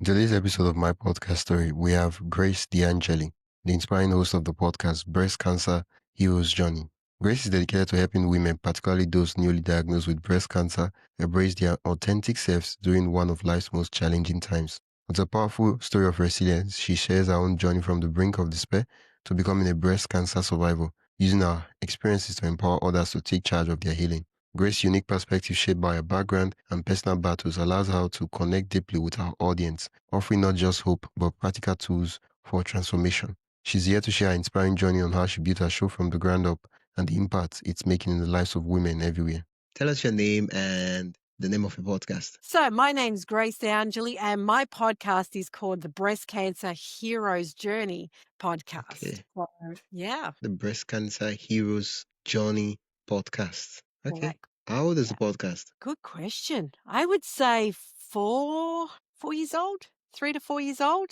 In today's episode of my podcast story, we have Grace De Angeli, the inspiring host of the podcast Breast Cancer Hero's Journey. Grace is dedicated to helping women, particularly those newly diagnosed with breast cancer, embrace their authentic selves during one of life's most challenging times. With a powerful story of resilience, she shares her own journey from the brink of despair to becoming a breast cancer survivor, using her experiences to empower others to take charge of their healing. Grace's unique perspective, shaped by her background and personal battles, allows her to connect deeply with our audience, offering not just hope, but practical tools for transformation. She's here to share her inspiring journey on how she built her show from the ground up and the impact it's making in the lives of women everywhere. Tell us your name and the name of your podcast. So my name's Grace De Angeli, and my podcast is called the Breast Cancer Hero's Journey podcast. Okay. So, yeah. The Breast Cancer Hero's Journey podcast. Okay. Correct. How old is Yeah. the podcast? Good question. I would say 4 years old, 3 to 4 years old.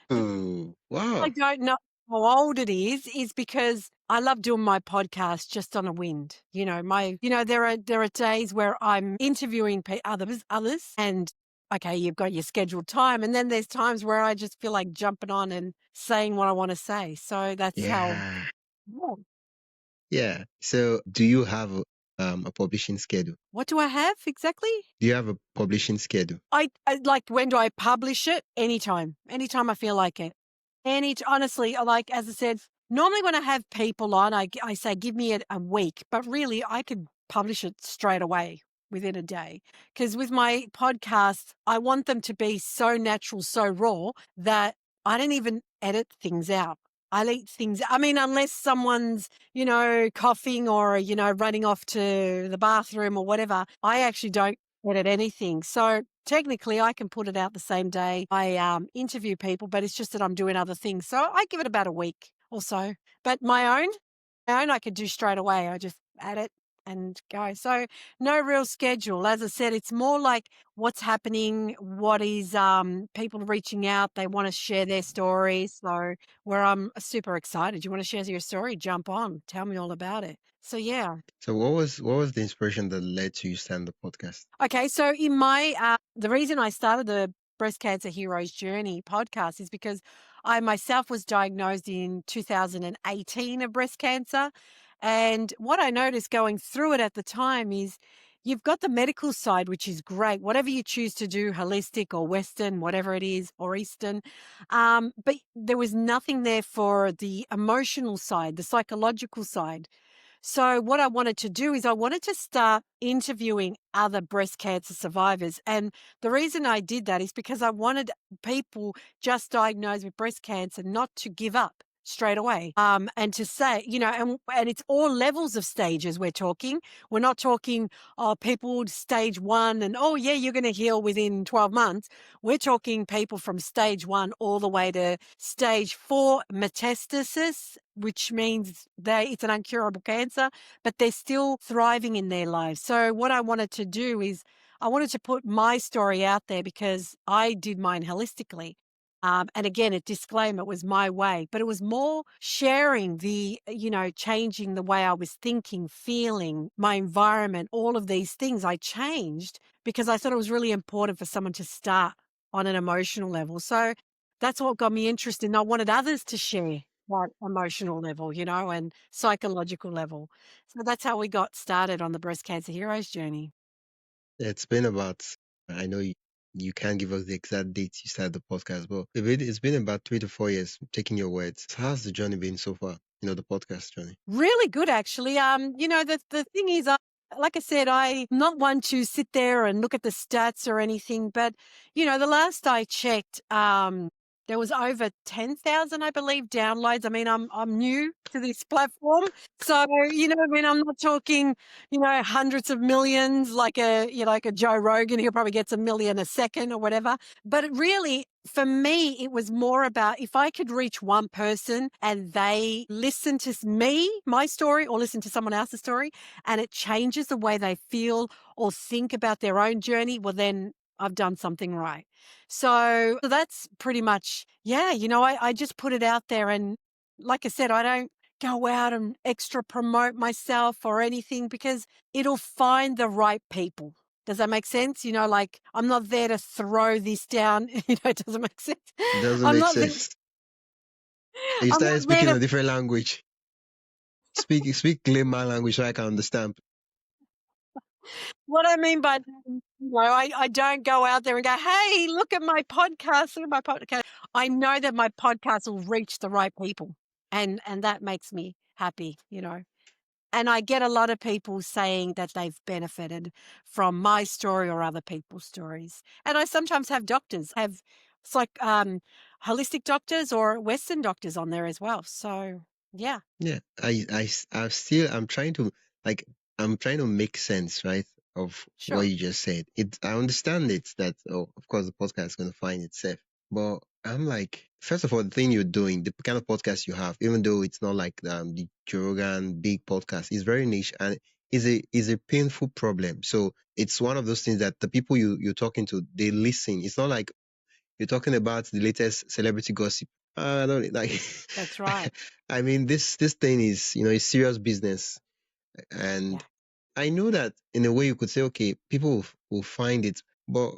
Oh, wow. I don't know how old it is because I love doing my podcast just on a wind. There are days where I'm interviewing others, and okay, you've got your scheduled time, and then there's times where I just feel like jumping on and saying what I want to say. So that's how. Yeah. Yeah. So, do you have a publishing schedule? What do I have exactly? Do you have a publishing schedule? I like, when do I publish it? Anytime I feel like it. Honestly, like, as I said, normally when I have people on, I say, give me a week, but really I could publish it straight away within a day. Because with my podcast, I want them to be so natural, so raw that I don't even edit things out. I leave things, I mean, unless someone's, coughing or, running off to the bathroom or whatever, I actually don't edit anything. So technically, I can put it out the same day I interview people, but it's just that I'm doing other things. So I give it about a week or so. But my own I could do straight away. I just add it and go. So no real schedule. As I said, it's more like what's happening, what is people reaching out. They want to share their stories. So where I'm super excited. You want to share your story? Jump on. Tell me all about it. So yeah. So, what was the inspiration that led to you starting the podcast? Okay, so in my the reason I started the Breast Cancer Hero's Journey podcast is because I myself was diagnosed in 2018 of breast cancer. And what I noticed going through it at the time is you've got the medical side, which is great, whatever you choose to do, holistic or Western, whatever it is, or Eastern. But there was nothing there for the emotional side, the psychological side. So what I wanted to do is I wanted to start interviewing other breast cancer survivors. And the reason I did that is because I wanted people just diagnosed with breast cancer not to give up straight away. And to say, and it's all levels of stages we're talking. We're not talking, people stage 1 and, oh yeah, you're going to heal within 12 months. We're talking people from stage 1 all the way to stage 4 metastasis, which means it's an incurable cancer, but they're still thriving in their lives. So what I wanted to do is I wanted to put my story out there because I did mine holistically. And again, a disclaimer, it was my way, but it was more sharing changing the way I was thinking, feeling, my environment, all of these things I changed because I thought it was really important for someone to start on an emotional level. So that's what got me interested. And I wanted others to share that emotional level, and psychological level. So that's how we got started on the Breast Cancer Heroes Journey. It's been about, I know you can't give us the exact dates you started the podcast, but it's been about 3 to 4 years, taking your words. How's the journey been so far? The podcast journey. Really good, actually. The thing is, like I said, I'm not one to sit there and look at the stats or anything, but the last I checked, there was over 10,000, I believe, downloads. I mean, I'm new to this platform, so I mean, I'm not talking, hundreds of millions like a Joe Rogan. He'll probably gets 1 million a second or whatever. But it really, for me, it was more about if I could reach one person and they listen to me, my story, or listen to someone else's story, and it changes the way they feel or think about their own journey, well, then I've done something right. So that's pretty much, yeah, I just put it out there. And like I said, I don't go out and extra promote myself or anything because it'll find the right people. Does that make sense? Like I'm not there to throw this down. It doesn't make sense. Doesn't I'm make not there. sense. You I'm started not there speaking a to. different language. Speak layman language so I can understand. What I mean by that, I don't go out there and go, "Hey, look at my podcast, look at my podcast." I know that my podcast will reach the right people, and that makes me happy. And I get a lot of people saying that they've benefited from my story or other people's stories. And I sometimes have doctors, have it's like holistic doctors or Western doctors on there as well. So yeah, Yeah, I'm trying to like, I'm trying to make sense, right, of what sure. you just said. I understand it that, oh, of course the podcast is going to find itself, but I'm like, first of all, the thing you're doing, the kind of podcast you have, even though it's not like the Joe Rogan big podcast, is very niche and is a painful problem. So it's one of those things that the people you're talking to, they listen. It's not like you're talking about the latest celebrity gossip. I don't like. That's right. I mean, this thing is, it's serious business, and Yeah. I know that in a way you could say, okay, people will find it, but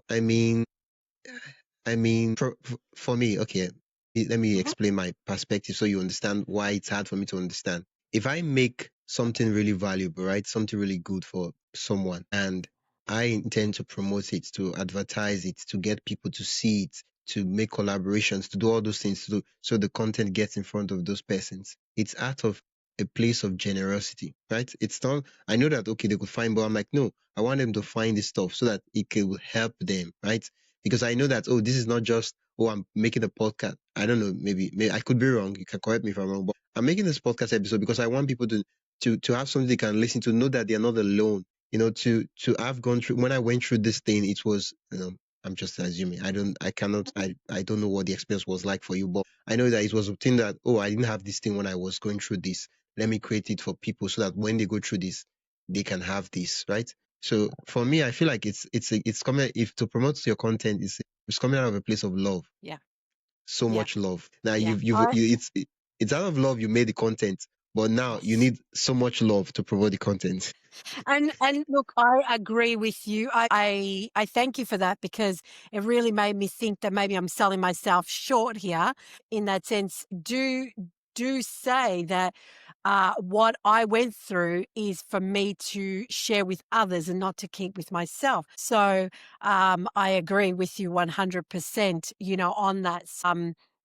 for me, okay, let me Hmm. explain my perspective so you understand why it's hard for me to understand. If I make something really valuable, right, something really good for someone, and I intend to promote it, to advertise it, to get people to see it, to make collaborations, to do all those things, so the content gets in front of those persons. It's out of a place of generosity, right? It's not, I know that, okay, they could find, but I'm like, no, I want them to find this stuff so that it will help them, right? Because I know that, oh, this is not just, oh, I'm making a podcast. I don't know, maybe I could be wrong. You can correct me if I'm wrong, but I'm making this podcast episode because I want people to have something they can listen to, know that they're not alone. To have gone through, when I went through this thing, it was, I'm just assuming. I don't know what the experience was like for you, but I know that it was a thing that, oh, I didn't have this thing when I was going through this. Let me create it for people so that when they go through this, they can have this, right? So for me, I feel like it's coming, if to promote your content, it's coming out of a place of love, Yeah. so Yeah. much love. Now Yeah. I it's out of love you made the content, but now you yes. need so much love to promote the content. And look, I agree with you. I thank you for that because it really made me think that maybe I'm selling myself short here in that sense. Do say that what I went through is for me to share with others and not to keep with myself. So I agree with you 100%, on that.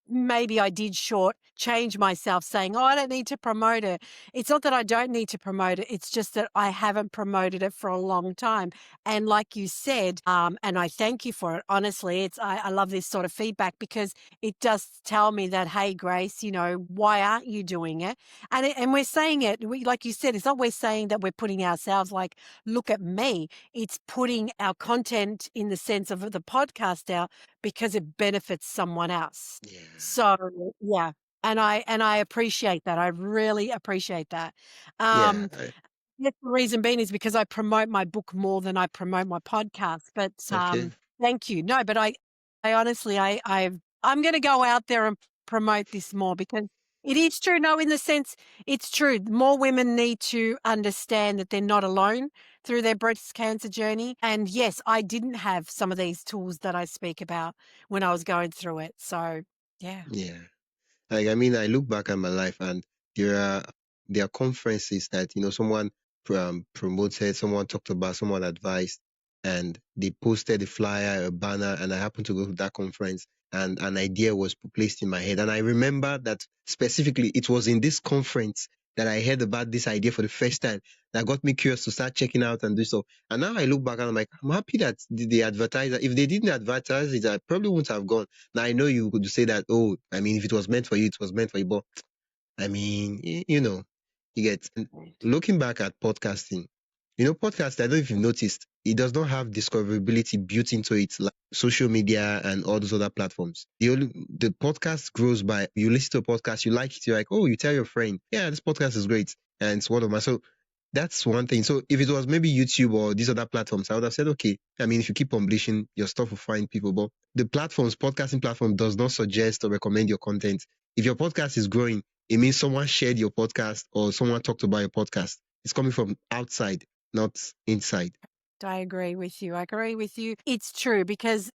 Maybe I did short change myself saying, oh, I don't need to promote it. It's not that I don't need to promote it. It's just that I haven't promoted it for a long time. And like you said, and I thank you for it. Honestly, I love this sort of feedback because it does tell me that, hey, Grace, why aren't you doing it? And we're saying it. Like you said, it's not we're saying that we're putting ourselves like, look at me. It's putting our content in the sense of the podcast out because it benefits someone else. Yeah, So yeah, and I appreciate that. I really appreciate that. yeah. Um, yes, the reason being is because I promote my book more than I promote my podcast. But Okay. thank you. No, but I honestly, I'm going to go out there and promote this more because it is true. No, in the sense, it's true. More women need to understand that they're not alone through their breast cancer journey. And yes, I didn't have some of these tools that I speak about when I was going through it. So yeah. Yeah. Like, I mean, I look back at my life, and there are there are conferences that, someone promoted, someone talked about, someone advised, and they posted a flyer, a banner, and I happened to go to that conference, and an idea was placed in my head, and I remember that specifically it was in this conference that I heard about this idea for the first time, that got me curious to start checking out and do so. And now I look back and I'm like, I'm happy that the advertiser, if they didn't advertise it, I probably wouldn't have gone. Now I know you could say that, oh, I mean, if it was meant for you, it was meant for you. But I mean, you get. And Right. looking back at podcasting, podcast, I don't know if you've noticed, it does not have discoverability built into it like social media and all those other platforms. The podcast grows by, you listen to a podcast, you like it, you're like, oh, you tell your friend, yeah, this podcast is great, and it's word of mouth. So that's one thing. So if it was maybe YouTube or these other platforms, I would have said, okay, I mean, if you keep publishing, your stuff will find people. But the podcasting platform does not suggest or recommend your content. If your podcast is growing, it means someone shared your podcast or someone talked about your podcast. It's coming from outside, not inside. I agree with you. I agree with you. It's true because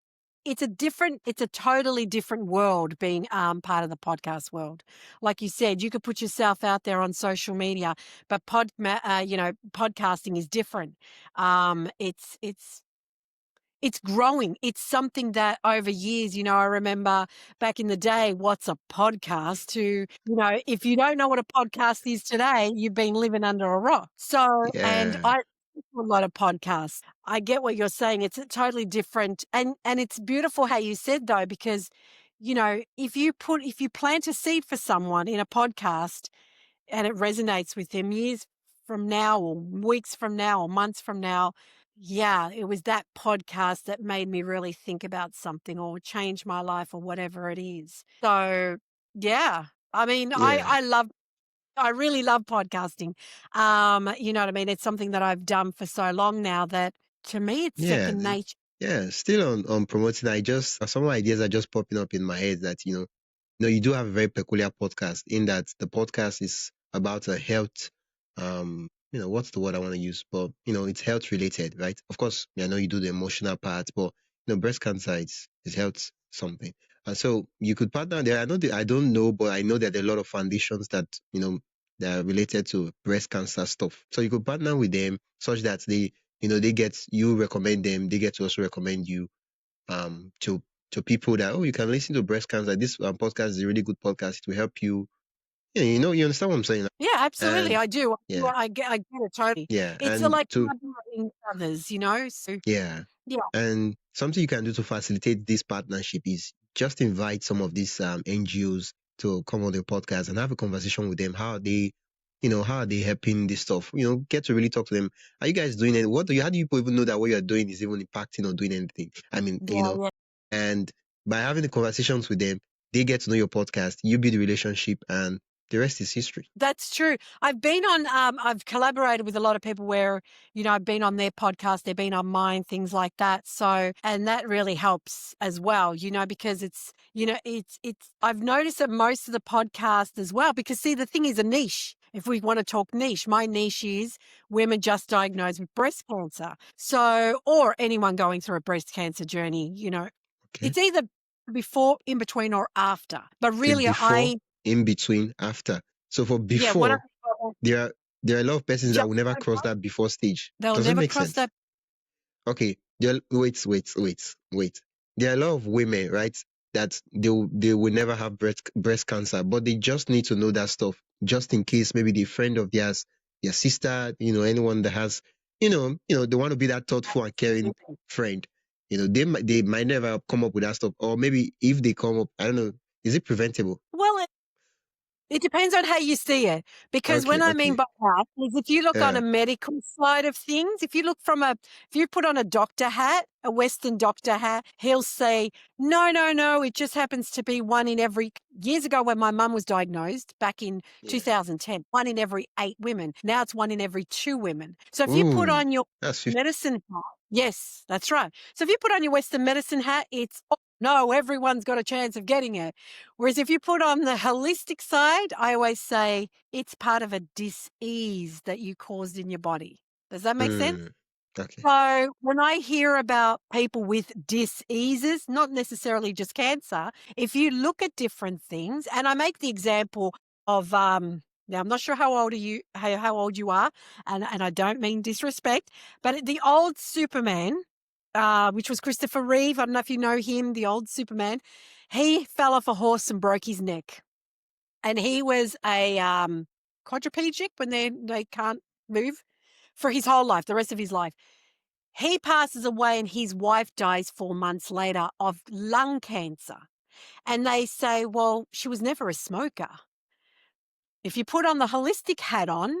it's a totally different world being part of the podcast world. Like you said, you could put yourself out there on social media, but podcasting is different. It's growing. It's something that over years, I remember back in the day, what's a podcast to, if you don't know what a podcast is today, you've been living under a rock. So, and Yeah. I listen to a lot of podcasts. I get what you're saying. It's a totally different and it's beautiful how you said though, because, if you plant a seed for someone in a podcast and it resonates with them years from now or weeks from now or months from now, yeah, it was that podcast that made me really think about something or change my life or whatever it is. So, yeah, I mean, Yeah. I really love podcasting. You know what I mean? It's something that I've done for so long now that to me it's Yeah. second nature. Yeah. Still on promoting, I just some ideas are just popping up in my head that you do have a very peculiar podcast in that the podcast is about a health, what's the word I want to use? But it's health related, right? Of course, I know you do the emotional part, but breast cancer is health something. And so you could partner there. I don't know, but I know that there are a lot of foundations that, that are related to breast cancer stuff. So you could partner with them such that they get you recommend them, they get to also recommend you to people that you can listen to breast cancer. This podcast is a really good podcast. It will help you. Yeah, you understand what I'm saying. Yeah, absolutely. And I do. yeah, I get it totally. yeah, It's and like to collaborating with others, so yeah, yeah. and something you can do to facilitate this partnership is just invite some of these NGOs to come on the podcast and have a conversation with them. How are they helping this stuff? Get to really talk to them. Are you guys doing it? How do you people even know that what you're doing is even impacting or doing anything? I mean, Yeah, yeah. and by having the conversations with them, they get to know your podcast, you build the relationship, and the rest is history. That's true. I've collaborated with a lot of people where, I've been on their podcast, they've been on mine, things like that. So, and that really helps as well, because I've noticed that most of the podcast as well, because see, the thing is a niche. If we want to talk niche, my niche is women just diagnosed with breast cancer. So, or anyone going through a breast cancer journey, Okay. it's either before, in between, or after. But Okay, really, before, in between, after. So for yeah, what I before, there are a lot of persons that just will never cross that before stage. they'll Does it never make cross sense? that. Okay, wait. There are a lot of women, right, that they will never have breast cancer, but they just need to know that stuff just in case maybe the friend of theirs, their sister, anyone that has, they want to be that thoughtful and caring friend. They might never come up with that stuff, or maybe if they come up, I don't know, is it preventable? Well, it depends on how you see it, because Okay, when I mean okay. by that is if you look on a Uh, medical side of things, if you put on a doctor hat, a Western doctor hat, he'll say, no, no, no, it just happens to be one in every, years ago when my mum was diagnosed back in yeah. 2010, one in every 8 women. Now it's one in every 2 women. So if you put Ooh, on your that's 50. medicine hat, yes, that's right. So if you put on your Western medicine hat, it's, oh, no, everyone's got a chance of getting it. Whereas if you put on the holistic side, I always say it's part of a dis-ease that you caused in your body. Does that make sense? Okay. So when I hear about people with diseases, not necessarily just cancer, if you look at different things, and I make the example of now I'm not sure how old you are, and I don't mean disrespect, but the old Superman, which was Christopher Reeve, I don't know if you know him, the old Superman, he fell off a horse and broke his neck, and he was a quadriplegic when they can't move for his whole life, the rest of his life. He passes away and his wife dies 4 months later of lung cancer. And they say, well, she was never a smoker. If you put on the holistic hat on,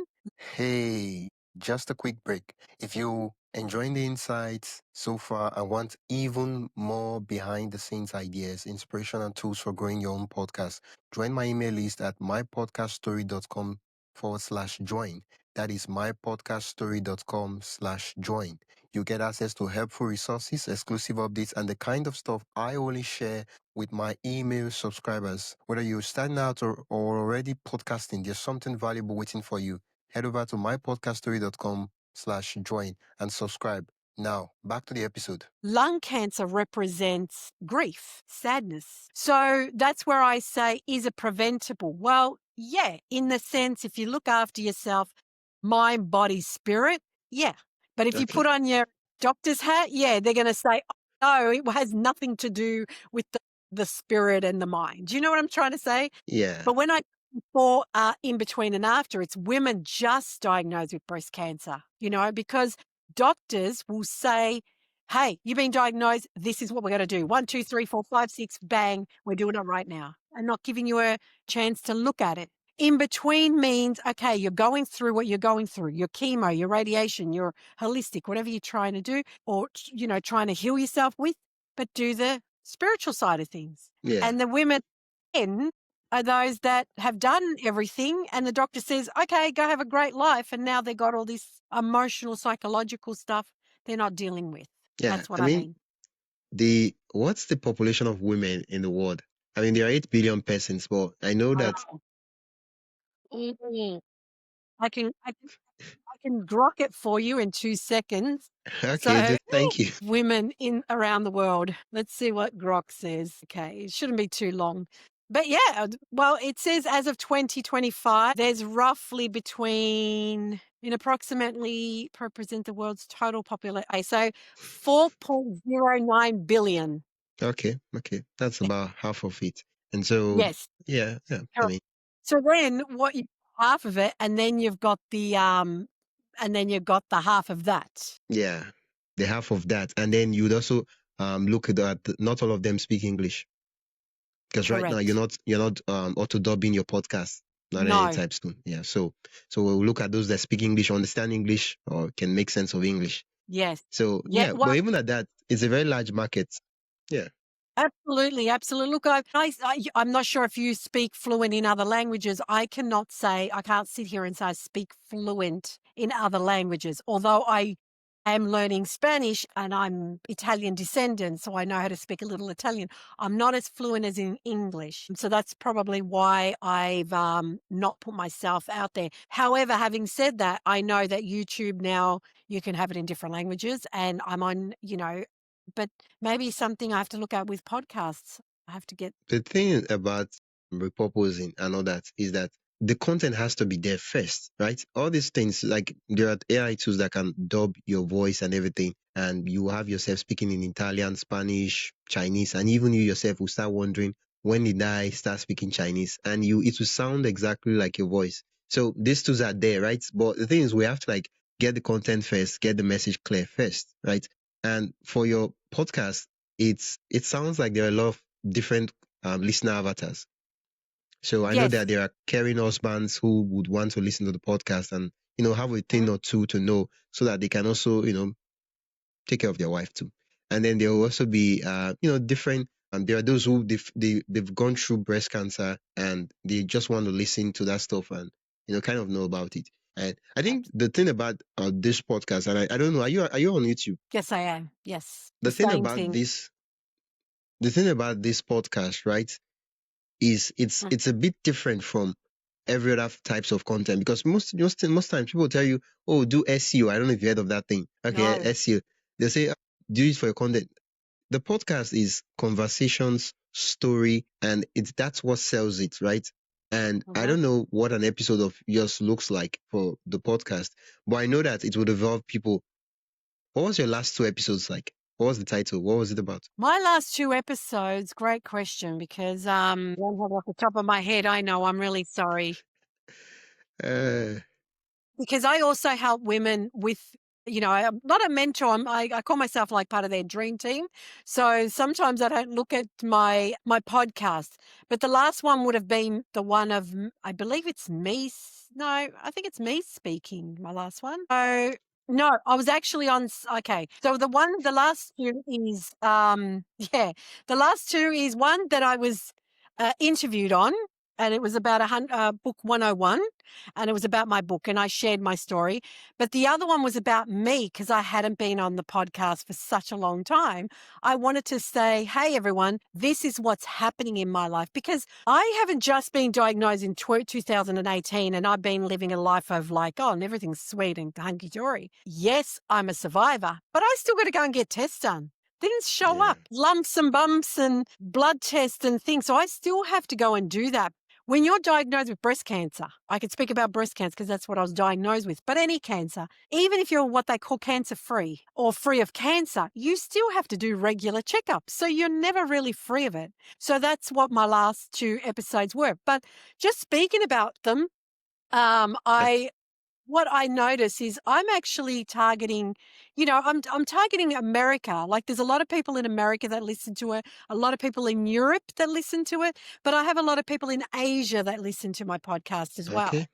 Hey, just a quick break. If you enjoying the insights so far and want even more behind the scenes ideas, inspiration, and tools for growing your own podcast, join my email list at mypodcaststory.com/join. That is mypodcaststory.com/join. You get access to helpful resources, exclusive updates, and the kind of stuff I only share with my email subscribers. Whether you're starting out or already podcasting, there's something valuable waiting for you. Head over to mypodcaststory.com/join and subscribe. Now, back to the episode. Lung cancer represents grief, sadness. So that's where I say, is it preventable? Well, yeah, in the sense, if you look after yourself, mind, body, spirit, yeah. But if you Okay. put on your doctor's hat, yeah, they're going to say, oh, no, it has nothing to do with the spirit and the mind. Do you know what I'm trying to say? Yeah. But when I before, in between and after, it's women just diagnosed with breast cancer, because doctors will say, hey, you've been diagnosed. This is what we're going to do. 1, 2, 3, 4, 5, 6, bang. We're doing it right now and not giving you a chance to look at it. In between means, okay, you're going through what you're going through, your chemo, your radiation, your holistic, whatever you're trying to do or, trying to heal yourself with, but do the spiritual side of things. Yeah. And the women then are those that have done everything and the doctor says, okay, go have a great life. And now they've got all this emotional, psychological stuff they're not dealing with. Yeah. That's what I I mean, mean. what's the population of women in the world? I mean, there are 8 billion persons, but I know that. Mm. I can grok it for you in 2 seconds. Okay, So thank you. women in around the world. Let's see what Grok says. Okay, it shouldn't be too long. But yeah, well, it says as of 2025, there's roughly between, approximately represent the world's total population. So 4.09 billion. Okay, that's about half of it. And so, Yes. yeah. I Correct. mean, So then half of it, and then you've got the half of that. yeah, the half of that, and then you'd also look at that. Not all of them speak English, because right now Correct. you're not auto dubbing your podcast, not No. anytime soon. Yeah, so we'll look at those that speak English, understand English, or can make sense of English. Yes. So Yeah. yeah, Well, but even at that, it's a very large market. Yeah. absolutely, absolutely. Look, I'm not sure if you speak fluent in other languages. I can't sit here and say I speak fluent in other languages, although I am learning Spanish and I'm Italian descendant, so I know how to speak a little Italian. I'm not as fluent as in English. So that's probably why I've not put myself out there. However, having said that, I know that YouTube now, you can have it in different languages and I'm on, but maybe something I have to look at with podcasts. I have to get The thing about repurposing and all that is that the content has to be there first, right? All these things, like there are AI tools that can dub your voice and everything, and you have yourself speaking in Italian, Spanish, Chinese, and even you yourself will start wondering, when did I start speaking Chinese? And it will sound exactly like your voice. So these tools are there, right? But the thing is, we have to like get the content first, get the message clear first, right? And for your podcast, it sounds like there are a lot of different listener avatars. So I know yes. that there are caring husbands who would want to listen to the podcast and have a thing Mhm. or two to know, so that they can also take care of their wife too. And then there will also be different. There are those who they've gone through breast cancer and they just want to listen to that stuff and kind of know about it. And I think the thing about this podcast, and I don't know, are you on YouTube? Yes, I am. Yes. The The thing same about thing. this podcast, right, is Mm. it's a bit different from every other types of content, because most times people tell you, oh, do SEO. I don't know if you heard of that thing. Okay, No. SEO. They say, do it for your content. The podcast is conversations, story, and that's what sells it, right? And I Mhm. don't know what an episode of yours looks like for the podcast, but I know that it would involve people. What was your last 2 episodes like? What was the title? What was it about? My last 2 episodes, great question because don't have off the top of my head. I know, I'm really sorry. Uh, Because I also help women with, I'm not a mentor. I call myself like part of their dream team. So sometimes I don't look at my podcast. But the last one would have been the one of, I believe it's me. No, I think it's me speaking. My last one. So no, I was actually on. Okay, so the last two is, yeah, the last two is one that I was interviewed on. and it was about book 101, and it was about my book, and I shared my story. But the other one was about me because I hadn't been on the podcast for such a long time. I wanted to say, hey, everyone, this is what's happening in my life, because I haven't just been diagnosed in 2018 and I've been living a life of like, oh, and everything's sweet and hunky-dory. Yes, I'm a survivor, but I still got to go and get tests done. Didn't show Yeah. up, lumps and bumps and blood tests and things. So I still have to go and do that. When you're diagnosed with breast cancer, I can speak about breast cancer because that's what I was diagnosed with, but any cancer, even if you're what they call cancer free or free of cancer, you still have to do regular checkups. So you're never really free of it. So that's what my last 2 episodes were. But just speaking about them, what I notice is I'm actually targeting, I'm targeting America. Like there's a lot of people in America that listen to it, a lot of people in Europe that listen to it, but I have a lot of people in Asia that listen to my podcast as well. Okay.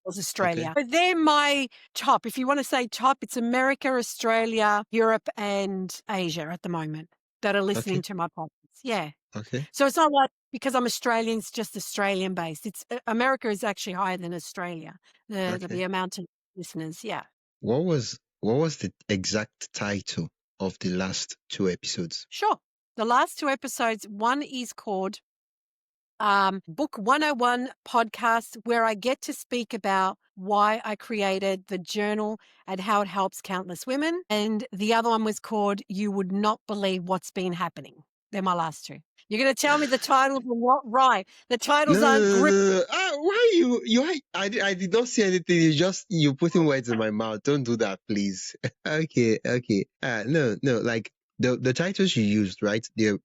Was Australia. But they're my top. If you want to say top, it's America, Australia, Europe, and Asia at the moment that are listening to my podcast. Yeah. Okay. So it's not like because I'm Australian, it's just Australian based. It's America is actually higher than Australia. The amount of listeners. Yeah. What was the exact title of the last 2 episodes? Sure. The last 2 episodes, one is called Book 101 podcast, where I get to speak about why I created the journal and how it helps countless women. And the other one was called You Would Not Believe What's Been Happening. They're my last 2. You're going to tell me the titles are what? Right. The titles aren't gripping. Why I did not say anything. You putting words in my mouth. Don't do that, please. Okay. No. Like the titles you used, right? They're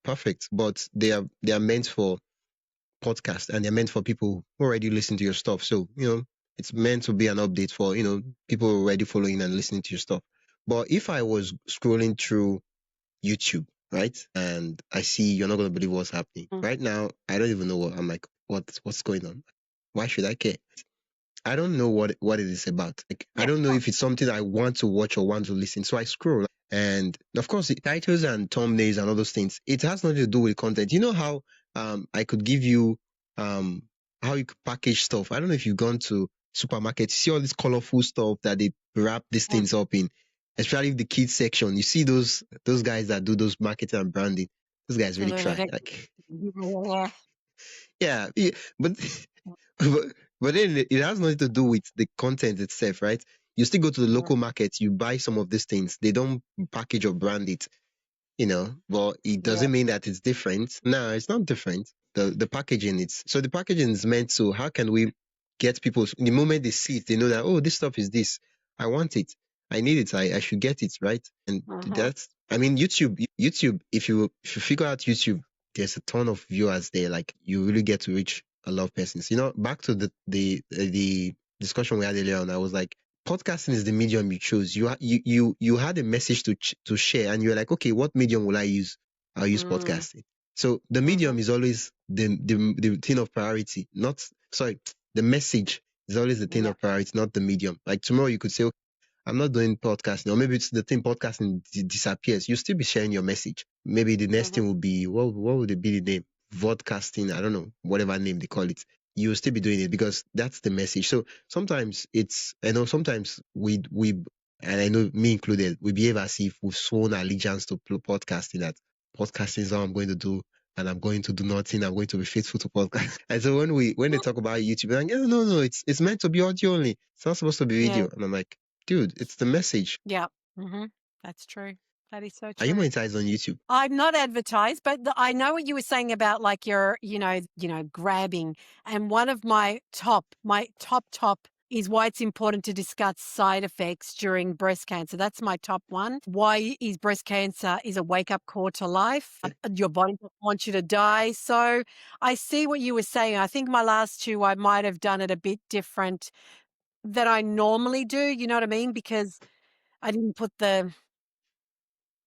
perfect, but they are meant for podcast and they're meant for people who already listen to your stuff. So it's meant to be an update for people already following and listening to your stuff. But if I was scrolling through YouTube, right, and I see You're Not Gonna Believe What's Happening right now, I don't even know what I'm like. What's going on? Why should I care? I don't know what it is about. Like, I don't know if it's something I want to watch or want to listen. So I scroll, and of course, the titles and thumbnails and all those things. It has nothing to do with content. You know how I could give you how you could package stuff. I don't know if you've gone to supermarket, you see all this colorful stuff that they wrap these things up in, especially the kids section. You see those guys that do those marketing and branding. Those guys really try. Like, yeah, but but then it has nothing to do with the content itself, right? You still go to the local market, you buy some of these things. They don't package or brand it, but it doesn't mean that it's different. No, it's not different. The packaging, the packaging is meant to, how can we get people, the moment they see it, they know that, oh, this stuff is this. I want it. I need it. I should get it, right? And that's, I mean, YouTube, if you figure out YouTube, there's a ton of viewers there. Like, you really get to reach a lot of persons. Back to the discussion we had earlier on, I was like, podcasting is the medium you chose. You had a message to share, and you're like, okay, what medium will I use? I'll use podcasting. So the medium is always the thing of priority. The message is always the thing of priority, not the medium. Like tomorrow, you could say, okay, I'm not doing podcasting, or maybe it's the thing podcasting disappears. You still be sharing your message. Maybe the next thing will be, what would it be the name? Vodcasting, I don't know, whatever name they call it. You'll still be doing it because that's the message. So sometimes sometimes we, and I know me included, we behave as if we've sworn allegiance to podcasting, that podcasting is all I'm going to do, and I'm going to do nothing. I'm going to be faithful to podcast. And so when they talk about YouTube, they're like, no, it's meant to be audio only. It's not supposed to be video. And I'm like, dude, it's the message. Yeah. That's true. That is so true. Are you monetized on YouTube? I'm not advertised, but I know what you were saying about like your, grabbing. And one of my top is why it's important to discuss side effects during breast cancer. That's my top one. Why is breast cancer is a wake-up call to life. Your body doesn't want you to die. So I see what you were saying. I think my last 2, I might have done it a bit different than I normally do. You know what I mean? Because I didn't put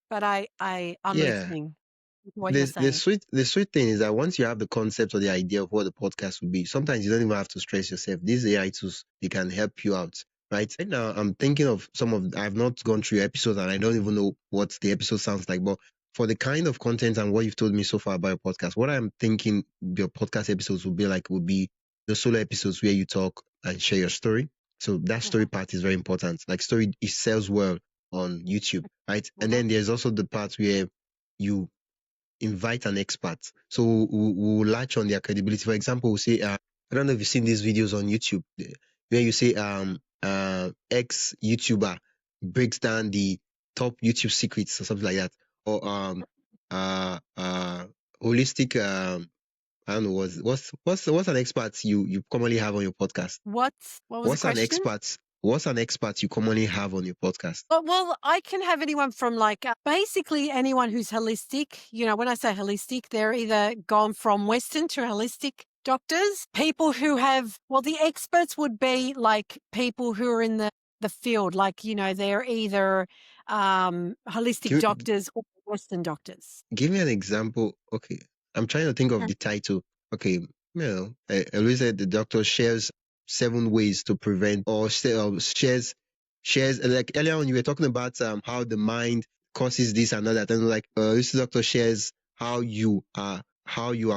but I'm listening to what you're saying. The sweet thing is that once you have the concept or the idea of what the podcast will be, sometimes you don't even have to stress yourself. These AI tools, they can help you out. Right now, I'm thinking of I've not gone through episodes and I don't even know what the episode sounds like. But for the kind of content and what you've told me so far about your podcast, what I'm thinking your podcast episodes will be like would be the solo episodes where you talk and share your story. So that story part is very important. Like story, it sells well on YouTube, right? And then there's also the part where you invite an expert. So we'll latch on their credibility. For example, we'll say, I don't know if you've seen these videos on YouTube where you say, ex YouTuber breaks down the top YouTube secrets or something like that, or holistic. I don't know what's an expert you commonly have on your podcast. What was the What's an question? expert? What's an expert you commonly have on your podcast? Well, I can have anyone from basically anyone who's holistic. When I say holistic, they're either gone from Western to holistic doctors, people who have, the experts would be like people who are in the field, they're either holistic Give, doctors or Western doctors. Give me an example. Okay, I'm trying to think of the title. Okay, I always said the doctor shares 7 ways to prevent, or shares like earlier on you were talking about how the mind causes this and that, and like this doctor shares how you are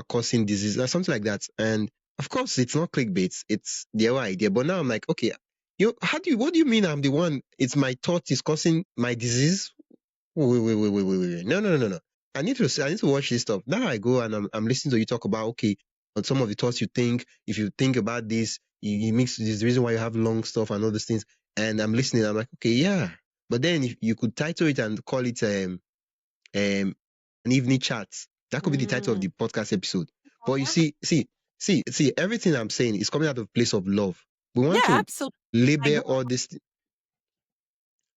causing disease or something like that. And of course, it's not clickbait; it's their idea. But now I'm like, okay, what do you mean I'm the one? It's my thought is causing my disease. Wait. No. I need to watch this stuff. Now I go and I'm listening to you talk about, okay, on some of the thoughts you think, if you think about this, you mix this is the reason why you have long stuff and all those things. And I'm listening, I'm like, okay, yeah. But then if you could title it and call it an evening chat, that could be the title of the podcast episode. But you see, everything I'm saying is coming out of a place of love. We want Yeah, to absolutely. label all this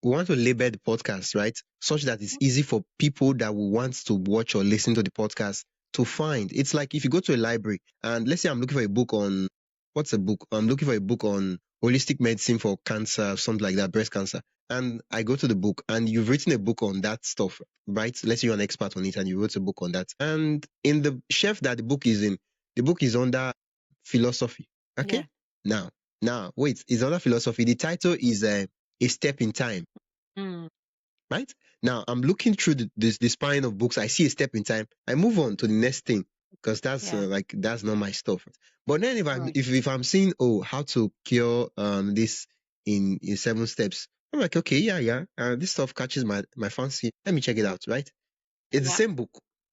we want to label the podcast, right? Such that it's easy for people that will want to watch or listen to the podcast to find. It's like if you go to a library and let's say I'm looking for a book on what's a book? I'm looking for a book on holistic medicine for cancer, something like that, breast cancer. And I go to the book and you've written a book on that stuff, right? Let's say you're an expert on it and you wrote a book on that. And in the shelf that the book is in, the book is under philosophy. Okay. Yeah. Now, wait, it's under philosophy. The title is A Step in Time. Right? Now I'm looking through the spine of books. I see A Step in Time. I move on to the next thing because that's that's not my stuff. But then if I'm seeing how to cure this in 7 steps, I'm like, okay, yeah, this stuff catches my fancy. Let me check it out. Right? It's the same book.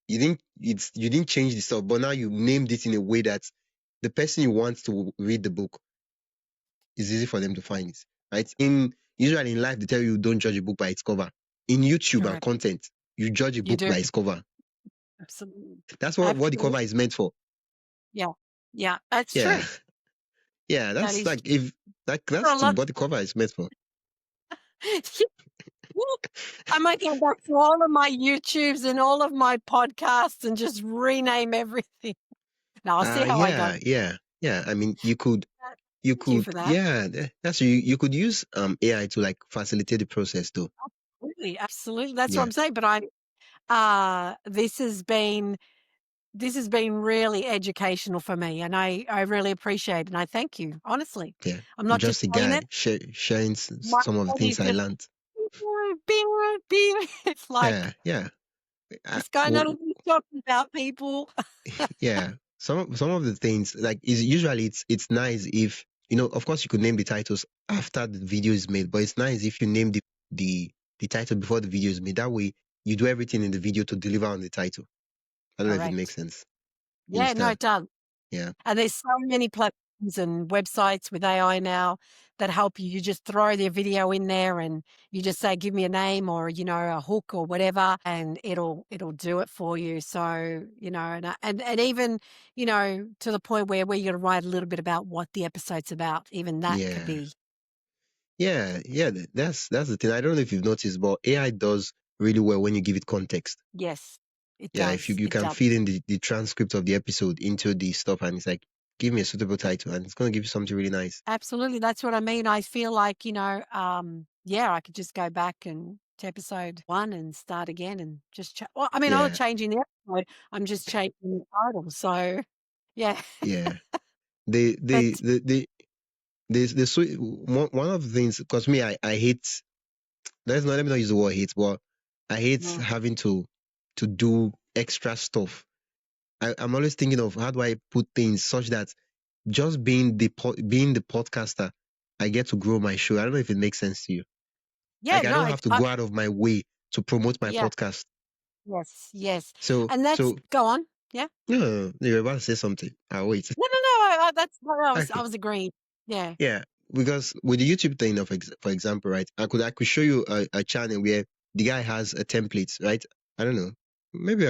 You didn't change the stuff, but now you named it in a way that the person you want to read the book is easy for them to find it. Right? Usually in life they tell you don't judge a book by its cover. In YouTube and content, you judge a book by its cover. Absolutely. That's what the cover is meant for. Yeah, that's true. Yeah, that's like that's what the cover is meant for. I might go back to all of my YouTubes and all of my podcasts and just rename everything. Now I'll see how I go. Yeah. I mean, you could Thank you for that. Yeah, that's you could use AI to like facilitate the process too. Absolutely. That's what I'm saying. But this has been really educational for me, and I really appreciate it, and I thank you, honestly. Yeah, I'm not just a saying guy it. sharing some of the things I learned. It's like, yeah. this guy knows what he's talking about, people. Yeah, some of the things like is usually it's nice if of course you could name the titles after the video is made, but it's nice if you name the title before the video is made. That way you do everything in the video to deliver on the title. I don't know if it makes sense. Yeah, no, it does. Yeah. And there's so many platforms and websites with AI now that help you. You just throw their video in there and you just say, give me a name or, a hook or whatever, and it'll do it for you. So, and even, to the point where you got to write a little bit about what the episode's about. Even that could be. Yeah. That's the thing. I don't know if you've noticed, but AI does really well when you give it context. Yes, it does. Yeah, if you can feed in the transcript of the episode into the stuff and it's like, give me a suitable title and it's going to give you something really nice. Absolutely. That's what I mean. I feel like, I could just go back and to episode 1 and start again and just I'm not changing the episode. I'm just changing the title. So, yeah. Yeah. The sweet one of the things, because me, I hate, let me not use the word hate, but I hate having to to do extra stuff. I'm always thinking of how do I put things such that just being the podcaster, I get to grow my show. I don't know if it makes sense to you. Yeah, Like I no, don't have to go out of my way to promote my yeah, podcast. yes, yes. So And that's so go on. Yeah. no, you're about to say something. I'll wait. No, no, no. That's what I Okay. was agreeing. Yeah. Yeah, because with the YouTube thing, for example, right? I could show you a channel where the guy has a template, right? I don't know. Maybe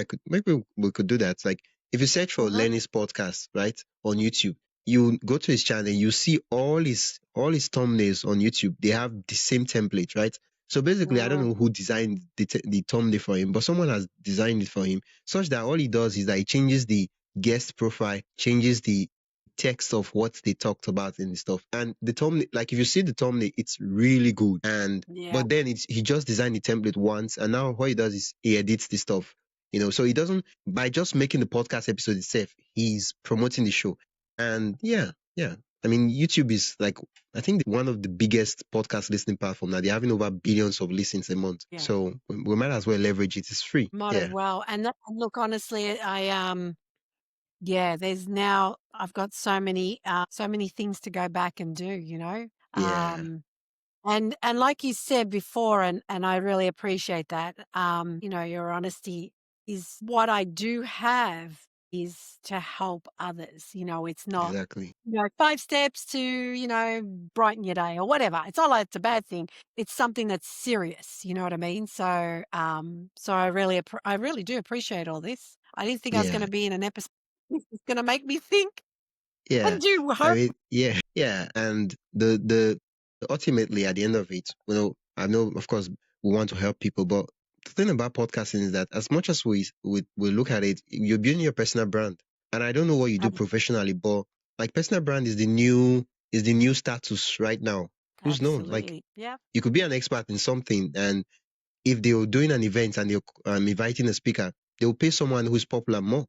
we could do that. Like if you search for Mm-hmm. Lenny's podcast, right, on YouTube, you go to his channel, you see all his thumbnails on YouTube. They have the same template, right? So basically, I don't Mm, know who designed the thumbnail for him, but someone has designed it for him, such that all he does is that he changes the guest profile, changes the text of what they talked about and stuff. And the thumbnail, like if you see the thumbnail, it's really good. And yeah. but then he just designed the template once, and now what he does is he edits the stuff. So he doesn't, by just making the podcast episode itself, he's promoting the show. And yeah. I mean, YouTube is like, I think one of the biggest podcast listening platform now. They're having over billions of listens a month. Yeah. So we might as well leverage it. It's free. Might as Yeah. well. And look, honestly, yeah, I've got so many things to go back and do, Yeah. And like you said before, and I really appreciate that. Your honesty is what I do have is to help others. It's not, Exactly. 5 steps to, brighten your day or whatever. It's not like it's a bad thing. It's something that's serious. You know what I mean? So I really do appreciate all this. I didn't think I was going Yeah. to be in an episode. This is going to make me think Yeah. and do I hope. mean, yeah. And the ultimately at the end of it, I know, of course, we want to help people, but the thing about podcasting is that as much as we look at it, you're building your personal brand. And I don't know what you do professionally, but like personal brand is the new status right now. Who's knows? Like Absolutely. Yeah. you could be an expert in something, and if they were doing an event and they're inviting a speaker, they will pay someone who's popular more.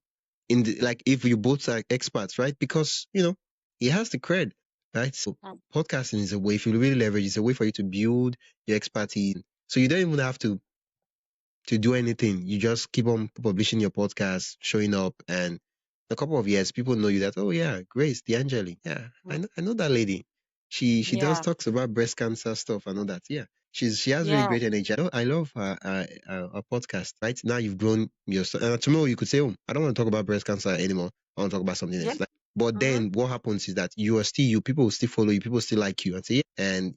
Like if you both are experts, right? Because he has the cred, right? So podcasting is a way, if you really leverage, it's a way for you to buid your expertise. So you don't even have to do anything. You just keep on publishing your podcast, showing up, and in a couple of years, people know you that, oh yeah, Grace De Angeli. Yeah, I know that lady. She does Yeah. talks about breast cancer stuff. I know that. Yeah. She has really Yeah. great energy. I love her podcast. Right now, you've grown your. Tomorrow, you could say, "Oh, I don't want to talk about breast cancer anymore. I want to talk about something Yeah. else." But Mhm. then, what happens is that you are still you. People will still follow you. People still like you and say, "Yeah." And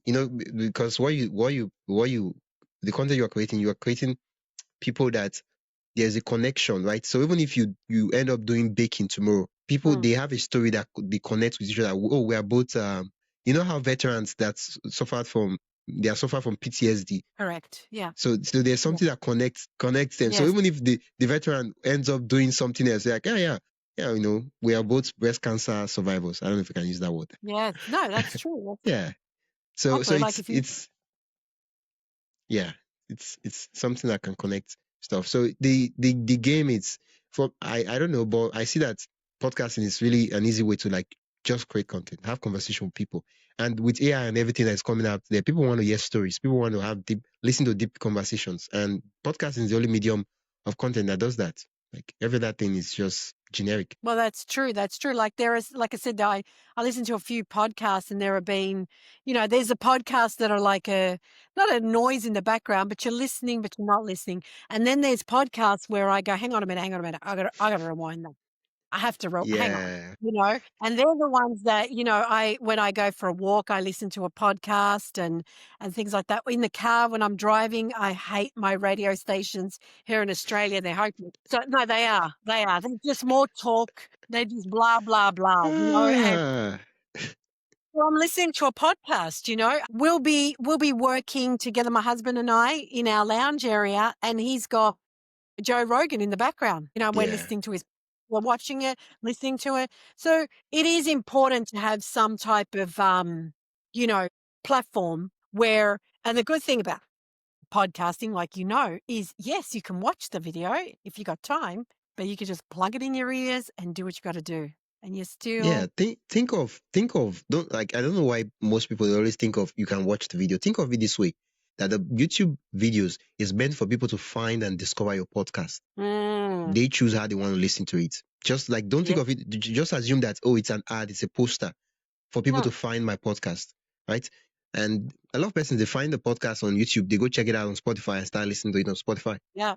because the content you are creating people that there's a connection, right? So even if you end up doing baking tomorrow, people Mm. they have a story that they connect with each other. Oh, we are both how veterans that suffered from PTSD. Correct. Yeah. So there's Yeah. something that connects them. So Yes. even if the veteran ends up doing something else, they're like, yeah, we are both breast cancer survivors. I don't know if I can use that word. Yes. No, that's true. Yeah. So Exactly. Like it's if you it's yeah, it's something that can connect stuff. So the game is for I don't know, but I see that podcasting is really an easy way to like just create content, have conversation with people. And with AI and everything that's coming out there, people want to hear stories, people want to listen to deep conversations. And podcasting is the only medium of content that does that. Like every other thing is just generic. Well, that's true. That's true. Like like I said, I listened to a few podcasts and there have been, there's a podcast that are like not a noise in the background, but you're listening, but you're not listening. And then there's podcasts where I go, hang on a minute. I got to rewind that. I have to hang on, Yeah. and they're the ones that, when I go for a walk, I listen to a podcast and things like that. In the car when I'm driving, I hate my radio stations here in Australia. They're hoping. So no, they are. They are. They're just more talk. They just blah, blah, blah, and Ah, so I'm listening to a podcast, We'll be working together, my husband and I, in our lounge area, and he's got Joe Rogan in the background. We're yeah. listening to we're watching it, listening to it. So it is important to have some type of, you know, platform and the good thing about podcasting, like, is yes, you can watch the video if you got time, but you can just plug it in your ears and do what you got to do. And you're Yeah, still, think of don't like I don't know why most people always think of you can watch the video. Think of it this way. that the YouTube videos is meant for people to find and discover your podcast. They choose how they want to listen to it. Just like, don't think of it, just assume that, oh, it's an ad, it's a poster for people to find my podcast, right? And a lot of persons, they find the podcast on YouTube, they go check it out on Spotify and start listening to it on Spotify. Yeah.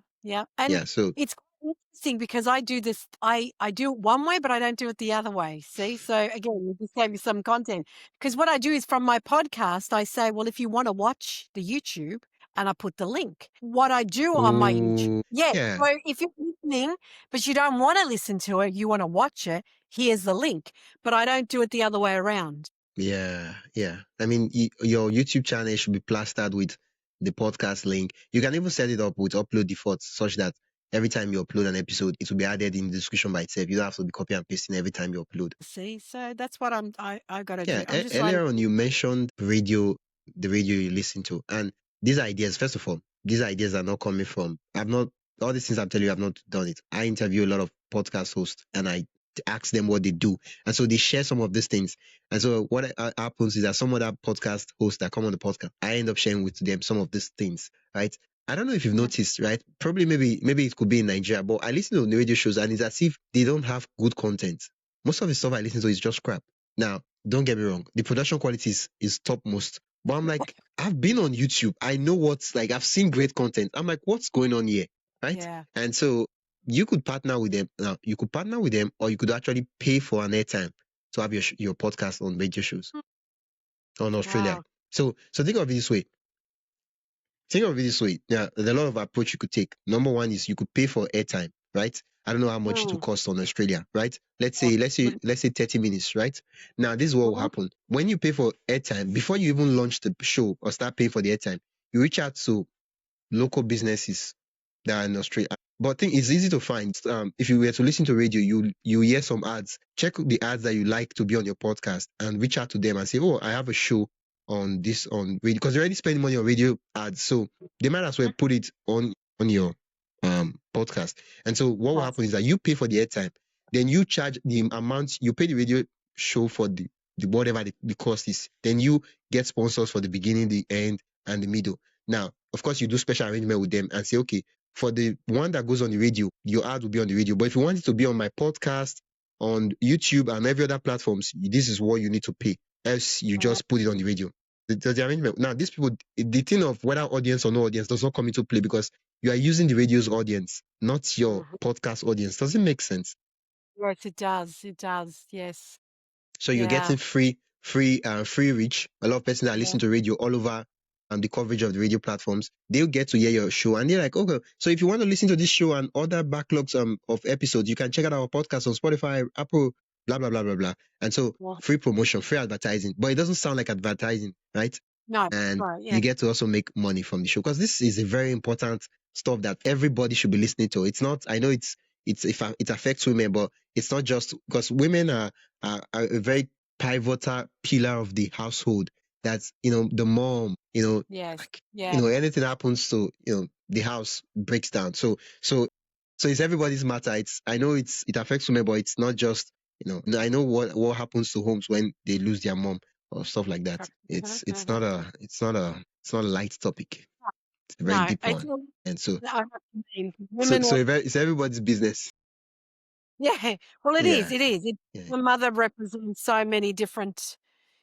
And So it's quite interesting because I do this, I do it one way, but I don't do it the other way. See? So again, you just gave me some content. Because what I do is from my podcast, I say, well, if you want to watch the YouTube, and I put the link. What I do on my YouTube. Yeah. yeah. So if you're listening, but you don't want to listen to it, you want to watch it, here's the link. But I don't do it the other way around. Yeah. I mean, your YouTube channel should be plastered with the podcast link. You can even set it up with upload defaults such that every time you upload an episode, it will be added in the description by itself. You don't have to be copying and pasting every time you upload. See, so that's what I got to Yeah, do. I'm just earlier on you mentioned radio, the radio you listen to, and these ideas. First of all, these ideas are not coming from. I've not all these things I'm telling you. I've not done it. I interview a lot of podcast hosts, and I ask them what they do, and so they share some of these things. And so what happens is that some other podcast hosts that come on the podcast, I end up sharing with them some of these things, right? I don't know if you've noticed, right? Probably maybe it could be in Nigeria, but I listen to the radio shows, and it's as if they don't have good content. Most of the stuff I listen to is just crap. Now, don't get me wrong, the production quality is topmost. But I'm like, I've been on YouTube. I know what's like, I've seen great content. I'm like, what's going on here? Right? Yeah. And so you could partner with them. Now, you could partner with them, or you could actually pay for an airtime to have your podcast on radio shows on Australia. Wow. So think of it this way. Yeah, there's a lot of approach you could take. Number one is you could pay for airtime, right? I don't know how much it will cost on Australia, right? Let's say 30 minutes, right? Now, this is what will happen. When you pay for airtime, before you even launch the show or start paying for the airtime, you reach out to local businesses that are in Australia. But I think it's easy to find. If you were to listen to radio, you hear some ads. Check the ads that you like to be on your podcast and reach out to them and say, oh, I have a show on radio, because they're already spending money on radio ads, so they might as well put it on your podcast. And so what will happen is that you pay for the airtime, then you charge the amount, you pay the radio show for the whatever the cost is, then you get sponsors for the beginning, the end, and the middle. Now, of course, you do special arrangement with them and say, okay, for the one that goes on the radio, your ad will be on the radio. But if you want it to be on my podcast, on YouTube and every other platforms, this is what you need to pay. Else you just put it on the radio. The arrangement. Now, these people, the thing of whether audience or no audience does not come into play, because you are using the radio's audience, not your podcast audience. Does it make sense? Yes, it does. It does. Yes. So you're getting free reach. A lot of persons that listen to radio all over the coverage of the radio platforms, they'll get to hear your show, and they're like, okay, so if you want to listen to this show and other backlogs of episodes, you can check out our podcast on Spotify, Apple, blah blah blah blah blah. And so free promotion, free advertising, but it doesn't sound like advertising, right? No, and right, you get to also make money from the show, because this is a very important stuff that everybody should be listening to. It's not, I know it affects women, but it's not just because women are a very pivotal pillar of the household. That's, the mom, yes, anything happens to, the house breaks down. So it's everybody's matter. I know it affects women, but it's not just, I know what happens to homes when they lose their mom or stuff like that. It's not a light topic. It's a very deep one. And so it's everybody's business. Yeah, well, it is. The mother represents so many different,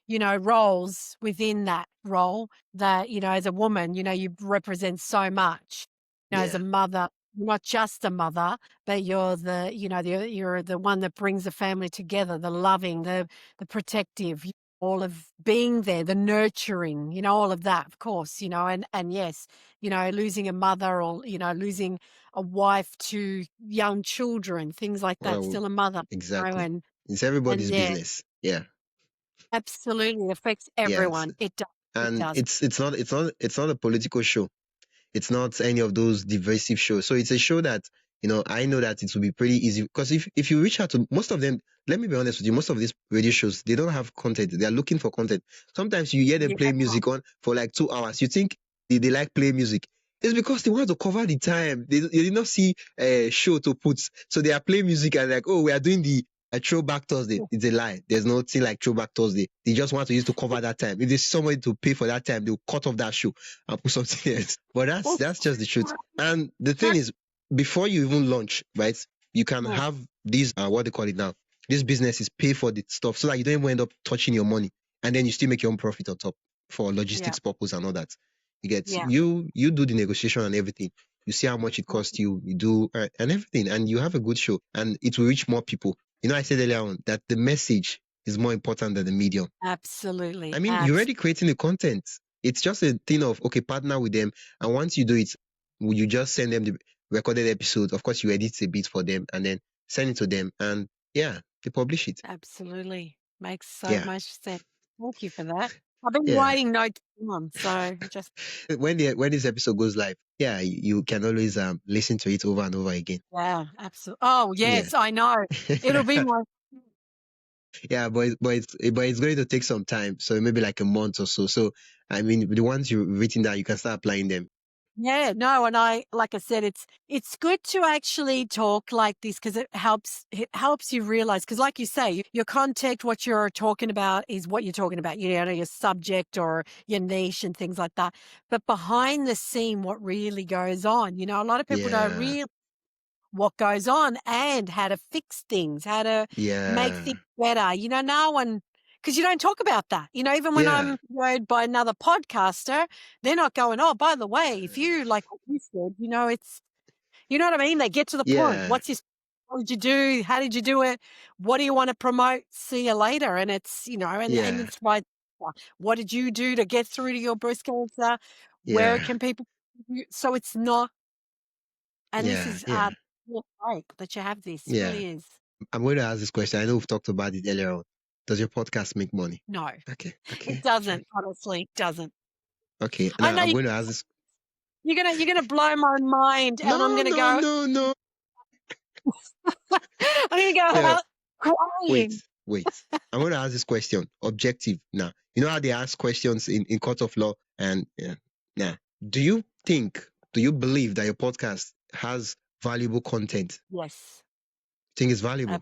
roles within that role that, as a woman, you represent so much. As a mother, you're not just a mother, but you're you're the one that brings the family together, the loving, the protective, all of being there, the nurturing, all of that, of course, and yes, losing a mother or, losing a wife to young children, things like that, still a mother. Exactly. It's everybody's business. Yeah. Absolutely. It affects everyone. It does. And it's not a political show. It's not any of those divisive shows. So it's a show that, I know that it will be pretty easy, because if you reach out to most of them, let me be honest with you, most of these radio shows, they don't have content. They are looking for content. Sometimes you hear them play music on for like 2 hours. You think they like play music. It's because they want to cover the time. They did not see a show to put. So they are playing music and like, oh, we are doing the A throwback Thursday, it's a lie. There's no thing like throwback Thursday. They just want to use to cover that time. If there's somebody to pay for that time, they'll cut off that show and put something else. But that's just the truth. And the thing is, before you even launch, right, you can have these what they call it now. These businesses pay for the stuff so that you don't even end up touching your money, and then you still make your own profit on top for logistics purpose and all that. You get you do the negotiation and everything. You see how much it costs you. You do and everything, and you have a good show, and it will reach more people. You know, I said earlier on that the message is more important than the medium. Absolutely. I mean, you're already creating the content. It's just a thing of, okay, partner with them. And once you do it, you just send them the recorded episode. Of course, you edit a bit for them and then send it to them. And yeah, they publish it. Absolutely. Makes so much sense. Thank you for that. I've been Yeah. writing notes down, so just when this episode goes live, yeah, you can always listen to it over and over again. wow, absolutely. Oh yes, I know. It'll be my yeah, but it's going to take some time. So maybe like a month or so. So I mean, the ones you've written down, you can start applying them. yeah, no, and like I said, it's good to actually talk like this because it helps you realize, because like you say, your content, what you're talking about is what you're talking about, you know, your subject or your niche and things like that. But behind the scene, what really goes on, you know, a lot of people don't realize what goes on and how to fix things, how to make things better. You know, no one, because you don't talk about that. You know, even when I'm interviewed by another podcaster, they're not going, oh, by the way, if you like what you said, you know, it's, you know what I mean? They get to the point. What's this? What did you do? How did you do it? What do you want to promote? See you later. And it's, you know, and it's why, what did you do to get through to your breast cancer? Where can people, so it's not, and this is great that you have this. It really is. I'm going to ask this question. I know we've talked about it earlier on. Does your podcast make money? No. Okay. It doesn't, honestly. It doesn't. Okay. I Now know I'm going to ask this. you're gonna blow my mind, and I'm gonna go. No. I'm gonna go out crying. Wait. I'm going to ask this question. Objective. Now, you know how they ask questions in court of law, and now, do you believe that your podcast has valuable content? Yes. Think it's valuable?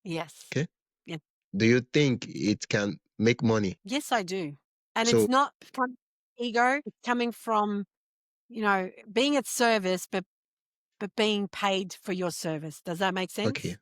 Yes. Okay. Yeah. Do you think it can make money? Yes, I do. And it's not from ego. It's coming from, you know, being at service, but being paid for your service. Does that make sense? Okay.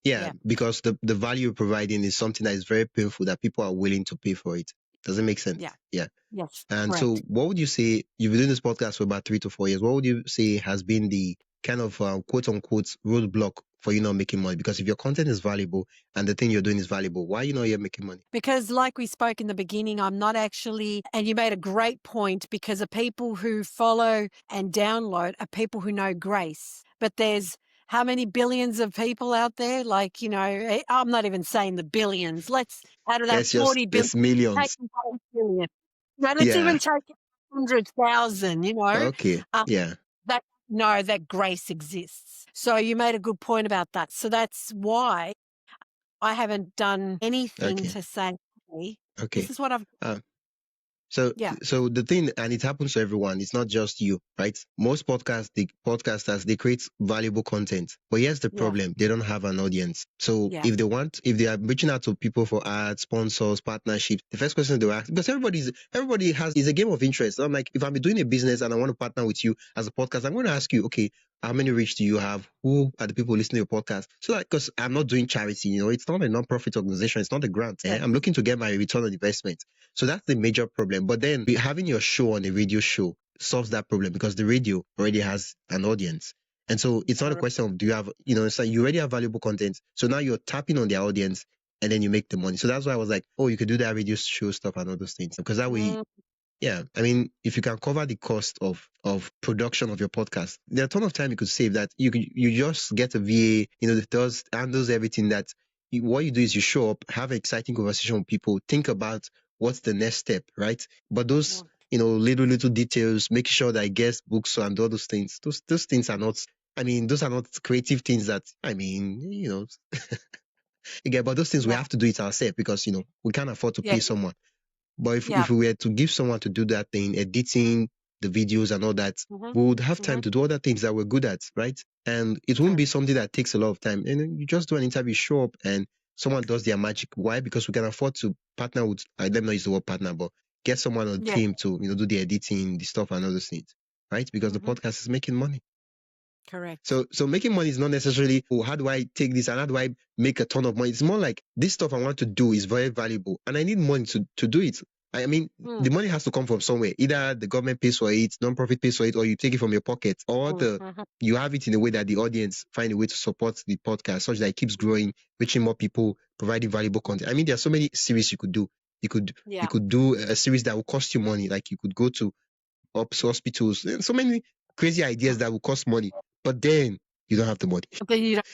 Yeah, because the value you're providing is something that is very painful that people are willing to pay for it. Does it make sense? Yeah. Yes. And correct. so what would you say, you've been doing this podcast for about 3 to 4 years, what would you say has been the kind of quote unquote roadblock for you not making money? Because if your content is valuable and the thing you're doing is valuable, why are you not yet making money? Because like we spoke in the beginning, I'm not actually, and you made a great point, because the people who follow and download are people who know Grace. But there's how many billions of people out there? Like, you know, I'm not even saying the billions. Let's, out of that 40 billion, there's millions. take 8 billion. No, let's even take 100,000, you know. Okay. That know that Grace exists. So you made a good point about that. So that's why I haven't done anything to say, hey, this is what I've. So the thing, and it happens to everyone, it's not just you, right? Most podcasters, they create valuable content. But here's the problem. They don't have an audience. So if they are reaching out to people for ads, sponsors, partnerships, the first question they will ask, because everybody has, is a game of interest. So I'm like, if I'm doing a business and I want to partner with you as a podcast, I'm going to ask you, okay, how many reach do you have? Who are the people listening to your podcast? So like, because I'm not doing charity, you know, it's not a non-profit organization. It's not a grant. I'm looking to get my return on investment. So that's the major problem. But then having your show on a radio show solves that problem, because the radio already has an audience. And so it's not a question of, do you have, you know, it's like you already have valuable content. So now you're tapping on their audience and then you make the money. So that's why I was like, oh, you could do that radio show stuff and all those things. Because that way, I mean, if you can cover the cost of production of your podcast, there's a ton of time you could save that. You just get a VA, you know, that handles everything. That what you do is you show up, have an exciting conversation with people, think about what's the next step, right? But those, you know, little details, make sure that I guest books and all those things, those things are not, I mean, those are not creative things that, I mean, you know, again, but those things we have to do it ourselves, because, you know, we can't afford to pay someone. But if we were to give someone to do that thing, editing, the videos and all that, Mhm. we would have time Mhm. to do other things that we're good at, right? And it won't be something that takes a lot of time. And you just do an interview, show up, and someone does their magic. Why? Because we can afford to partner with, I don't know use the word partner, but get someone on the Yeah. team to, do the editing, the stuff and all those things, right? Because the Mhm. podcast is making money. Correct. So making money is not necessarily, oh, how do I take this and how do I make a ton of money? It's more like this stuff I want to do is very valuable and I need money to do it. I mean, the Mm. money has to come from somewhere. Either the government pays for it, non-profit pays for it, or you take it from your pocket, or Mhm. you have it in a way that the audience find a way to support the podcast such that it keeps growing, reaching more people, providing valuable content. I mean, there are so many series you could do. You Yeah. could do a series that will cost you money. Like you could go to hospitals, and so many crazy ideas that will cost money, but then you don't have the money. But you don't.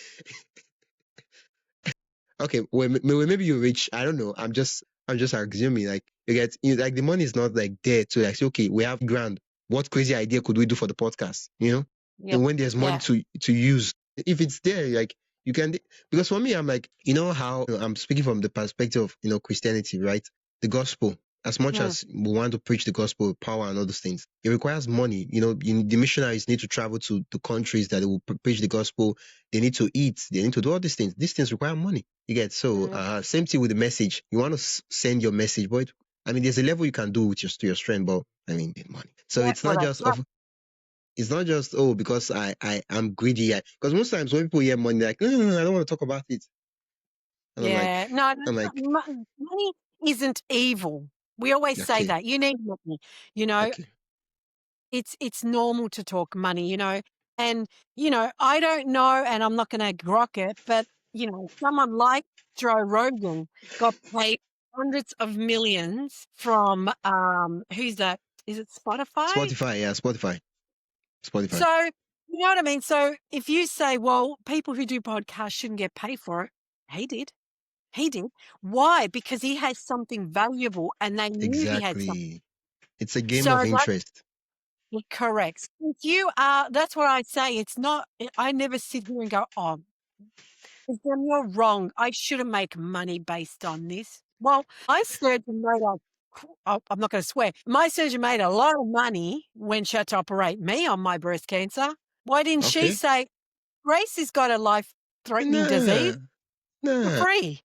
Okay, well, maybe you're rich. I don't know. I'm just assuming. Like you get, like the money is not like there to like say, okay, we have grand. What crazy idea could we do for the podcast? Yeah. And when there's money Yeah. to use, if it's there, like you can. Because for me, I'm like, how I'm speaking from the perspective of Christianity, right? The gospel. As much Mm. as we want to preach the gospel with power and all those things, it requires money. The missionaries need to travel to the countries that they will preach the gospel. They need to eat. They need to do all these things. These things require money. You get. So Mhm. same thing with the message. You want to send your message, but I mean, there's a level you can do with to your strength, but I mean, need money. So Yeah. it's Well, not that's just right. of. It's not just because I'm greedy. Because most times when people hear money, they're like, no, no, no, I don't want to talk about it. And I'm like, Yeah. No, that's not, money isn't evil. We always say okay, that. You need money. You know, okay, it's normal to talk money, and, I don't know, and I'm not gonna grok it, but, someone like Joe Rogan got paid hundreds of millions from, who's that? Is it Spotify? Spotify, yeah, Spotify. So, you know what I mean? So, if you say, "Well, people who do podcasts shouldn't get paid for it," he did. He did. Why? Because he has something valuable, and they knew he had something. Exactly. It's a game of So that's interest. correct. If you are, that's what I say. It's not, I never sit here and go, "Oh, then you're wrong. I shouldn't make money based on this." Well, my surgeon made I'm not going to swear. My surgeon made a lot of money when she had to operate me on my breast cancer. Why didn't she Okay. say, Grace has got a life threatening disease Nah, for nah. free?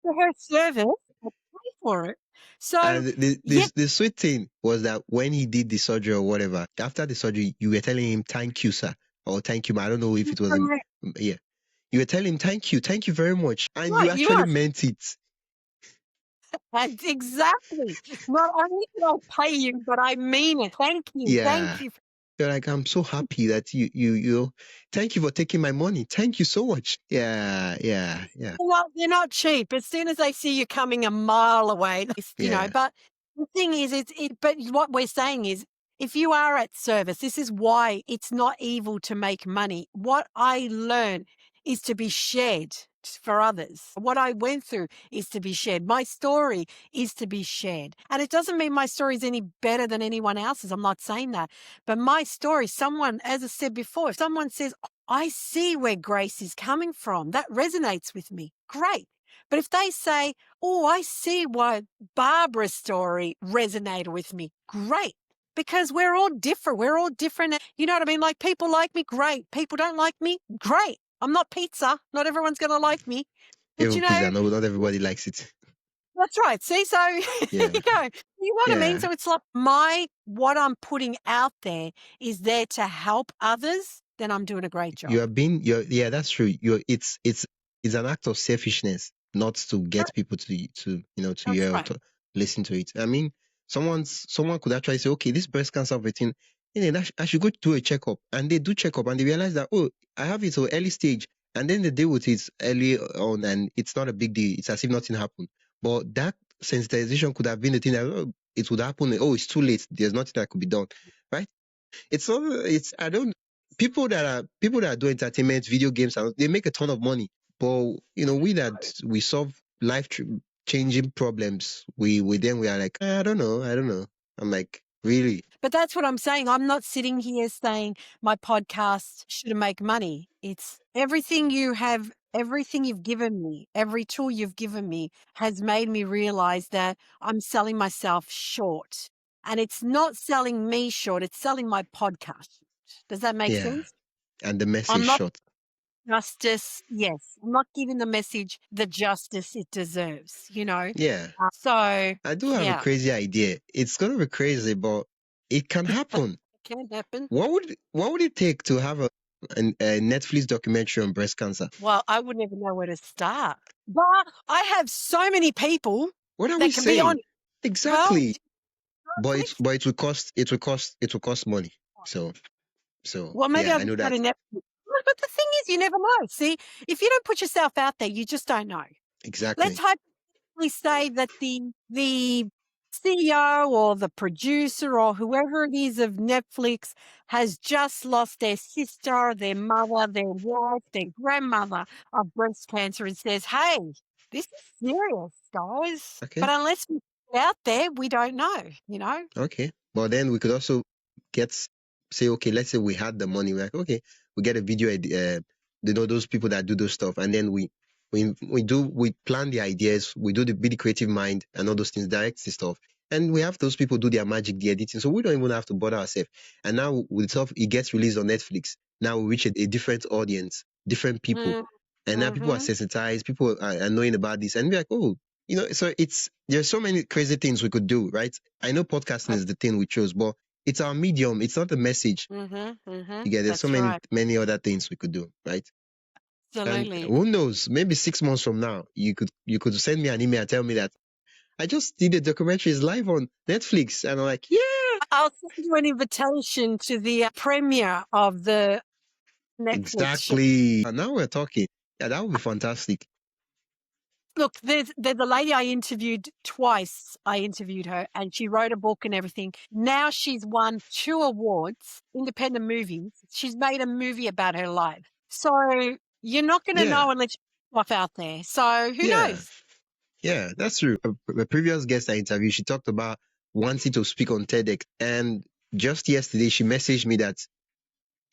For her service, I pay for it. So, And the, yeah, the the sweet thing was that when he did the surgery or whatever, after the surgery, you were telling him thank you, sir, or thank you, ma. I don't know if it was him. correct. Yeah, you were telling him thank you very much, and you Right, you actually are. meant it. And exactly. Not only did I pay you, but I mean it. Thank you. Thank Yeah, you. you're like, I'm so happy that you thank you for taking my money. Thank you so much. Yeah, yeah, yeah, They're not cheap. As soon as they see you coming a mile away, yeah. but the thing is, but what we're saying is, if you are at service, this is why it's not evil to make money. What I learned is to be shared for others. What I went through is to be shared. My story is to be shared. And it doesn't mean my story is any better than anyone else's. I'm not saying that. But my story, someone, as I said before, if someone says, I see where Grace is coming from. That resonates with me. Great. But if they say, oh, I see why Barbara's story resonated with me. Great. Because we're all different. We're all different. You know what I mean? Like people like me. Great. People don't like me. Great. I'm not pizza. Not everyone's going to like me. But Even pizza, no, not everybody likes it. that's right. See, so here Yeah, you go. You know what I mean? yeah. So it's like what I'm putting out there is there to help others, then I'm doing a great You job. are being yeah, that's true. It's an act of selfishness not to get people to That's hear or right. to listen to it. I mean, someone could actually say, okay, this breast cancer vetting, I should go do a checkup, and they do checkup and they realize that, oh, I have it so early stage, and then they deal with it early on and it's not a big deal. It's as if nothing happened. But that sensitization could have been the thing that, oh, it would happen. Oh, it's too late. There's nothing that could be done, right? It's not. It's I don't. People that do entertainment, video games, and they make a ton of money. But we that we solve changing problems. We are like, I don't know. I'm like, really? But that's what I'm saying. I'm not sitting here saying my podcast shouldn't make money. It's everything you've given me, every tool you've given me has made me realize that I'm selling myself short. And it's not selling me short, it's selling my podcast. Does that make Yeah. sense? And the I'm message not short. justice. Yes. I'm not giving the message the justice it deserves, you know? Yeah. So, I do have a yeah, crazy idea. It's gonna be crazy, but it can happen. it can happen. What would it take to have a Netflix documentary on breast cancer? Well, I wouldn't even know where to start. But I have so many people What are we that can be on. saying? Well, Exactly. But Netflix. it will cost money. So Well, maybe yeah, I'll I know just go to that. Netflix. But the thing is, you never know. See, if you don't put yourself out there, you just don't know. Let's Exactly. hypothetically say that the CEO or the producer or whoever it is of Netflix has just lost their sister, their mother, their wife, their grandmother of breast cancer and says, "Hey, this is serious, guys." But Okay. unless we put it out there, we don't know, you know? Okay. But then we could also get say, okay, let's say we had the money. We're like, okay, we get a video, those people that do those stuff, and then we plan the ideas, we do the be the creative mind and all those things, direct the stuff, and we have those people do their magic, the editing, so we don't even have to bother ourselves. And now with stuff, it gets released on Netflix. Now we reach a different audience, different people, Mm, and now people are mhm. sensitized, people are knowing about this, and we're like, oh, so there's so many crazy things we could do, right? I know podcasting is the thing we chose, but it's our medium. It's not the message. Mhm, mhm. You get there's so That's many right. many other things we could do, right? And Absolutely. who knows? Maybe 6 months from now, you could send me an email and tell me that I just did a documentary, is live on Netflix, and I'm like, yeah, I'll send you an invitation to the premiere of the Netflix show. exactly. And now we're talking. Yeah, that would be fantastic. Look, there's a lady I interviewed twice. I interviewed her and she wrote a book and everything. Now she's won 2 awards, independent movies. She's made a movie about her life. So you're not going to Yeah, know unless you put stuff out there. So who yeah, knows? yeah. That's true. A previous guest I interviewed, she talked about wanting to speak on TEDx, and just yesterday she messaged me that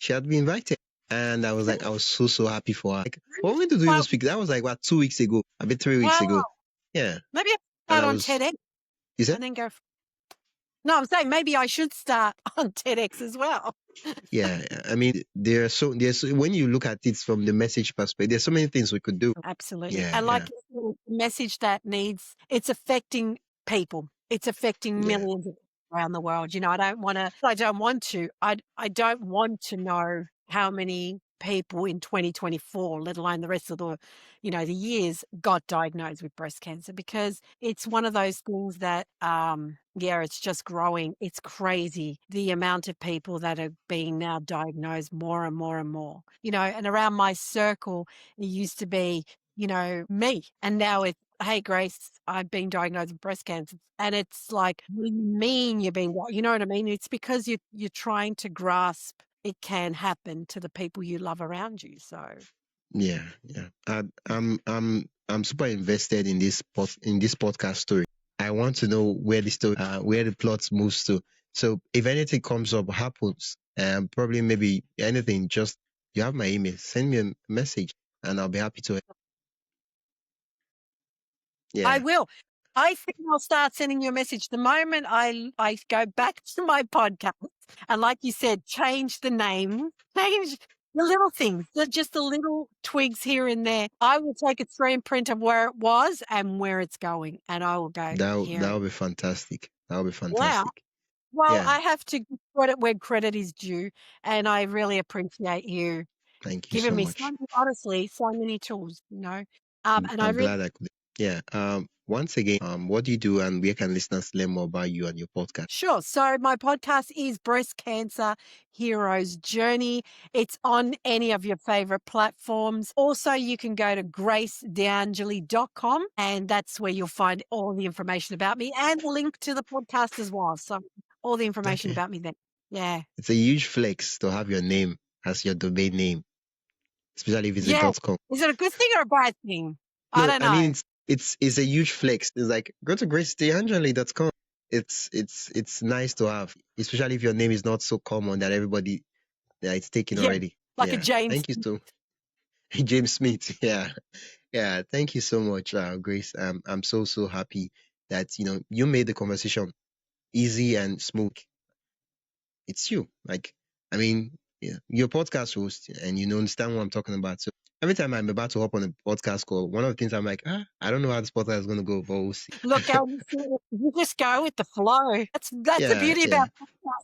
she had been invited. And I was like, I was so happy for her. Like, what when did we even Well, speak? That was like, what, 2 weeks ago? A bit 3 weeks well, ago. Yeah. maybe I'll And start I on was, TEDx you said? and then go. No, I'm saying maybe I should start on TEDx as well. Yeah. I mean, when you look at it from the message perspective, there's so many things we could do. Absolutely. Yeah. And Yeah. like you said, it's a message that needs, it's affecting people. It's affecting Yeah. millions of people around the world. You know, I don't want to know how many people in 2024, let alone the rest of the years got diagnosed with breast cancer because it's one of those things that, yeah, it's just growing. It's crazy the amount of people that are being now diagnosed more and more and more, and around my circle, it used to be, me. And now it's, hey, Grace, I've been diagnosed with breast cancer. And it's like, what do you mean you've been, you know what I mean? It's because you're trying to grasp it can happen to the people you love around you. So, Yeah. Yeah. I'm super invested in this podcast story. I want to know where the story, where the plot moves to. So if anything comes up, happens, probably maybe anything, just you have my email, send me a message, and I'll be happy to. I Yeah, will. I think I'll start sending you a message the moment I go back to my podcast. And like you said, change the name, change the little things, just the little twigs here and there. I will take a screen print of where it was and where it's going. And I will go, that'll here. be fantastic. That'll be Wow. fantastic. Well, Yeah, I have to give credit where credit is due. And I really appreciate you thank you giving so me much. honestly, so many tools. And I I'm really glad I could. Yeah. Once again, what do you do, and where can listeners learn more about you and your podcast? Sure. So my podcast is Breast Cancer Hero's Journey. It's on any of your favorite platforms. Also, you can go to gracedeangeli.com and that's where you'll find all the information about me and the link to the podcast as well. So all the information Okay. about me there. Yeah. It's a huge flex to have your name as your domain name, especially if it's a Yeah. .com. Is it a good thing or a bad thing? I No, don't I mean know. it's a huge flex. It's like go to gracedeangeli.com. It's nice to have, especially if your name is not so common that everybody, yeah, it's taken Yeah. already. Like a Yeah. James. Thank you so James Smith. Yeah. Yeah. Thank you so much, Grace. I'm so happy that you made the conversation easy and smooth. It's you. Like, I mean, yeah, you're a podcast host and you understand what I'm talking about. So every time I'm about to hop on a podcast call, one of the things I'm like, I don't know how this podcast is going to go, but we'll see. Look, you just go with the flow. That's the Yeah, beauty yeah. about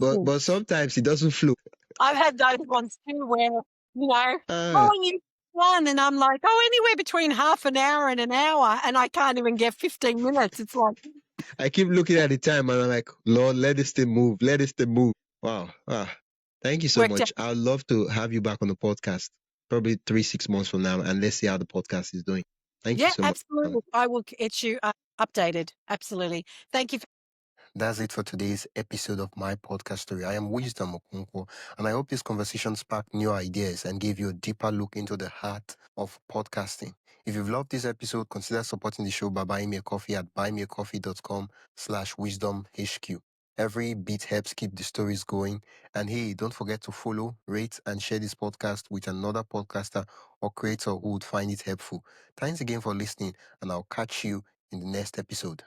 podcasting. But sometimes it doesn't flow. I've had those ones too where, how Uh, long you one? And I'm like, oh, anywhere between half an hour and an hour, and I can't even get 15 minutes. It's like, I keep looking at the time and I'm like, Lord, let this thing move. Let this thing move. Wow. Thank you so worked out. much. I'd love to have you back on the podcast, probably 3-6 months from now, and let's see how the podcast is doing. Thank you Yeah, so much. absolutely. I will get you updated. Absolutely. Thank you. That's it for today's episode of my podcast story. I am Wisdom Okonkwo, and I hope this conversation sparked new ideas and gave you a deeper look into the heart of podcasting. If you've loved this episode, consider supporting the show by buying me a coffee at buymeacoffee.com/wisdomhq. Every bit helps keep the stories going. And hey, don't forget to follow, rate, and share this podcast with another podcaster or creator who would find it helpful. Thanks again for listening, and I'll catch you in the next episode.